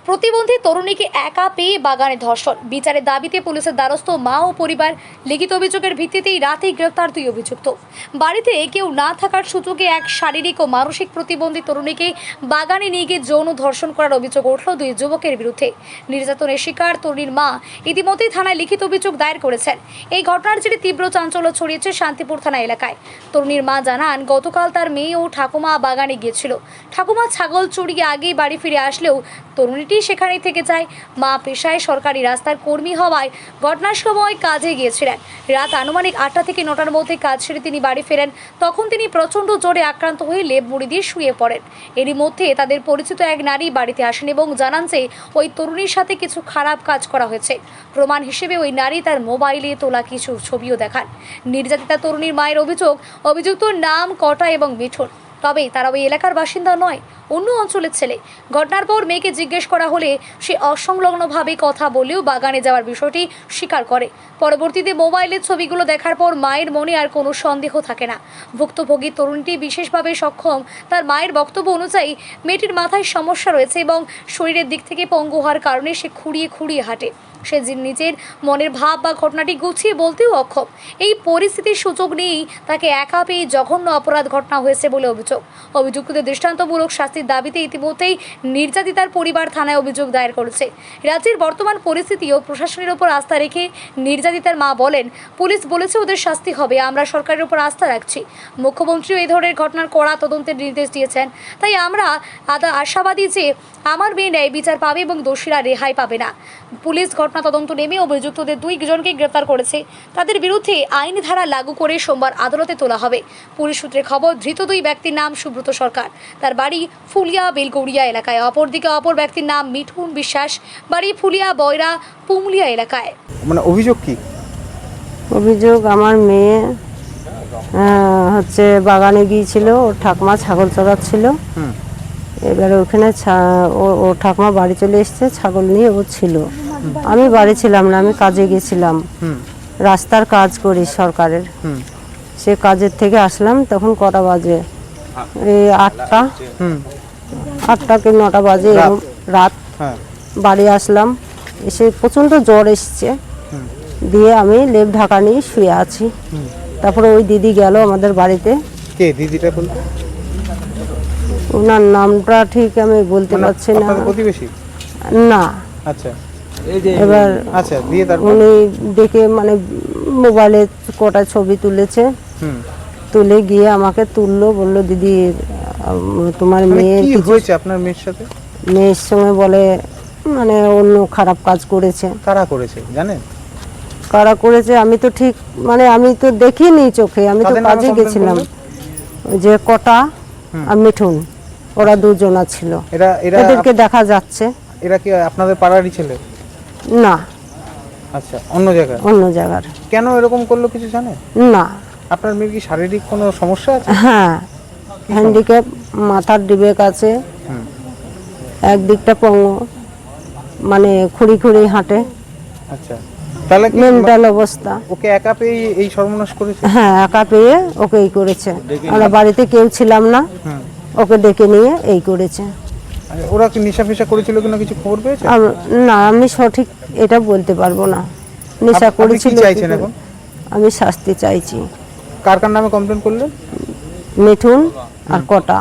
প্রতিবন্ধী তরুণীকে একা পেয়ে বাগানে ধর্ষণ, বিচারের দাবিতে পুলিশের দ্বারস্থ মা ও পরিবার। লিখিত অভিযোগের ভিত্তিতেই রাতেই গ্রেফতার দুই অভিযুক্ত। বাড়িতে কেউ না থাকার সুযোগে এক শারীরিক ও মানসিক প্রতিবন্ধী তরুণীকে বাগানে নিয়ে গিয়ে যৌন ধর্ষণ করার অভিযোগ উঠল দুই যুবকের বিরুদ্ধে। নির্যাতনের শিকার তরুণীর মা ইতিমধ্যেই থানায় লিখিত অভিযোগ দায়ের করেছেন। এই ঘটনার জেরে তীব্র চাঞ্চল্য ছড়িয়েছে শান্তিপুর থানা এলাকায়। তরুণীর মা জানান, গতকাল তার মেয়ে ও ঠাকুমা বাগানে গিয়েছিল। ঠাকুমা ছাগল চড়িয়ে আগেই বাড়ি ফিরে আসলেও তরুণীটি সেখানেই থেকে যায়। মা পেশায় সরকারি রাস্তার কর্মী হওয়ায় ঘটনার সময় কাজে গিয়েছিলেন। রাত আনুমানিক 8টা থেকে 9টার মধ্যে কাজ সেরে তিনি বাড়ি ফেরেন। তখন তিনি প্রচণ্ড জ্বরে আক্রান্ত হয়ে লেপ মুড়ি দিয়ে শুয়ে পড়েন। এরই মধ্যে তাদের পরিচিত এক নারী বাড়িতে আসেন এবং জানান যে ওই তরুণীর সাথে কিছু খারাপ কাজ করা হয়েছে। প্রমাণ হিসেবে ওই নারী তার মোবাইলে তোলা কিছু ছবিও দেখান। নির্যাতিতা তরুণীর মায়ের অভিযুক্তর নাম কটা এবং মিঠুন। তবে তারা ওই এলাকার বাসিন্দা নয়, অন্য অঞ্চলের ছেলে। ঘটনার পর মেয়েকে জিজ্ঞেস করা হলে সে অসংলগ্নভাবে কথা বলেও বাগানে যাওয়ার বিষয়টি স্বীকার করে। পরবর্তীতে মোবাইলের ছবিগুলো দেখার পর মায়ের মনে আর কোনো সন্দেহ থাকে না। ভুক্তভোগী তরুণীটি বিশেষভাবে সক্ষম। তার মায়ের বক্তব্য অনুযায়ী মেয়েটির মাথায় সমস্যা রয়েছে এবং শরীরের দিক থেকে পঙ্গু হওয়ার কারণে সে খুঁড়িয়ে খুঁড়িয়ে হাঁটে। সে নিজের মনের ভাব বা ঘটনাটি গুছিয়ে বলতেও অক্ষম। এই পরিস্থিতির সুযোগ নিয়েই তাকে একা পেয়ে জঘন্য অপরাধ ঘটনা হয়েছে বলে অভিযোগ। অভিযুক্তদের দৃষ্টান্তমূলক শাস্তির দাবিতে ইতিমধ্যেই নির্যাতিতার পরিবার থানায় অভিযোগ দায়ের করেছে। রাজ্যের বর্তমান পরিস্থিতি ও প্রশাসনের উপর আস্থা রেখে নির্যাতিতার মা বলেন, পুলিশ বলেছে ওদের শাস্তি হবে, আমরা সরকারের উপর আস্থা রাখছি। মুখ্যমন্ত্রীও এই ধরনের ঘটনার কড়া তদন্তের নির্দেশ দিয়েছেন। তাই আমরা আশাবাদী যে আমার মেয়ে ন্যায় বিচার পাবে এবং দোষীরা রেহাই পাবে না। পুলিশ ঘটনা তদন্ত নেমে অভিযুক্তদের দুইজনকে গ্রেফতার করেছে। তাদের বিরুদ্ধে আইনি ধারা লাগু করে সোমবার আদালতে তোলা হবে। পুলিশ সূত্রে খবর, ধৃত দুই ব্যক্তির নাম সুব্রত সরকার, তার বাড়ি ফুলিয়া বেলগৌড়িয়া এলাকায়। অপরদিকে অপর ব্যক্তির নাম মিঠুন বিশ্বাস, বাড়ি ফুলিয়া বয়রা পুমলিয়া এলাকায়। মানে অভিযোগ কি? অভিযোগ, আমার মেয়ে বাগানে গিয়েছিল, ওর ঠাকুমা ছাগল চড়াচ্ছিল। এবারে ওখানে ও ঠাকুমা বাড়ি চলে এসছে, ছাগল নিয়ে ও ছিল। আমি বাড়ি ছিলাম না, আমি কাজে গেছিলাম, রাস্তার কাজ করি সরকারের। সে কাজের থেকে আসলাম, তখন কটা বাজে, এই 8টা কি 9টা বাজে রাত। বাড়ি আসলাম, এসে প্রচণ্ড জ্বর এসছে, দিয়ে আমি লেপ ঢাকা নিয়ে শুয়ে আছি। তারপরে ওই দিদি গেল আমাদের বাড়িতে। কে দিদিটা বলতে? ওনার নামটা ঠিক আমি বলতে পারছি না। প্রতিবেশী না। আচ্ছা। এবার আচ্ছা, দিয়ে তারপর উনি দেখে মানে মোবাইলে কটা ছবি তুলেছে, তুলে গিয়ে আমাকে তুললো, বললো দিদি তোমার মেয়ে কি হয়েছে আপনার মেয়ের সাথে? মেয়ের সঙ্গে বলে মানে অন্য খারাপ কাজ করেছে। কারা করেছে জানেন? কারা করেছে আমি তো ঠিক মানে আমি তো দেখিনি চোখে, আমি তো কাজে গেছিলাম। যে কটা আর মিঠুন, ওরা দুজনা ছিল, এদেরকে দেখা যাচ্ছে। এরা কি আপনাদের পাড়ারই ছেলে? না। আচ্ছা, অন্য জায়গায়? অন্য জায়গার। কেন এরকম করলো কিছু জানেন? না। আপনার মেয়ের কি শারীরিক কোনো সমস্যা আছে? হ্যাঁ, হ্যান্ডিক্যাপ, মাথার ডিবেক আছে, একদিকটা পঙ্গু, মানে খুঁড়ি খুঁড়ি হাঁটে। আচ্ছা, তাহলে কি মেন্টাল অবস্থা? ওকে একা পেয়ে এই সর্বনাশ করেছে? হ্যাঁ, একা পেয়ে ওকেই করেছে। আমরা বাড়িতে কেউ ছিলাম না, ওকে ডেকে নিয়ে এই করেছে। ওরা কি নেশা ফেশা করেছিল কিনা কিছু খবর পেয়েছে? না, আমি সঠিক এটা বলতে পারবো না। নেশা করেছিল। কি চাইছেন এখন? আমি শাস্তি চাইছি। কার কার নামে কমপ্লেন করলেন? মিঠুন আর কটা।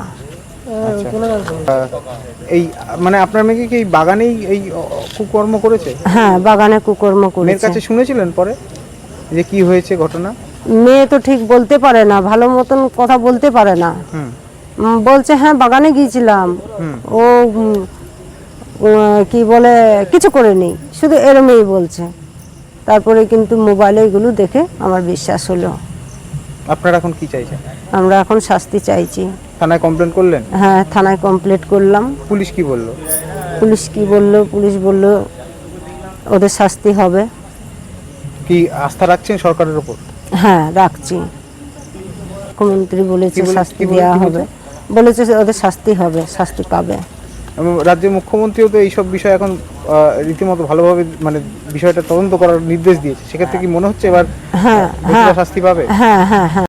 এই মানে আপনার মেয়ে কি এই বাগানেই এই কুকর্ম করেছে? হ্যাঁ, বাগানে কুকর্ম করেছে। মেয়ের কাছে শুনেছিলেন পরে যে কি হয়েছে ঘটনা? মেয়ে তো ঠিক বলতে পারে না, ভালো মতন কথা বলতে পারে না। বলছে হ্যাঁ বাগানে গিয়েছিলাম, ও কি বলে কিছু করেনি, শুধু এরমেই বলছে। তারপরে কিন্তু মোবাইলে এগুলো দেখে আমার বিশ্বাস হলো। আপনারা এখন কি চাইছেন? আমরা এখন শাস্তি চাইছি। থানায় কমপ্লেন করলেন? হ্যাঁ, থানায় কমপ্লেন করলাম। পুলিশ কি বলল? পুলিশ বলল ওদের শাস্তি হবে। কি আস্থা রাখছেন সরকারের উপর? হ্যাঁ, রাখছি। মুখ্যমন্ত্রী বলেছে শাস্তি দেওয়া হবে, বলেছে ওদের শাস্তি হবে, শাস্তি পাবে। রাজ্যের মুখ্যমন্ত্রীও তো এইসব বিষয় এখন রীতিমতো ভালোভাবে মানে বিষয়টা তদন্ত করার নির্দেশ দিয়েছে। সেক্ষেত্রে কি মনে হচ্ছে এবার শাস্তি পাবে? হ্যাঁ।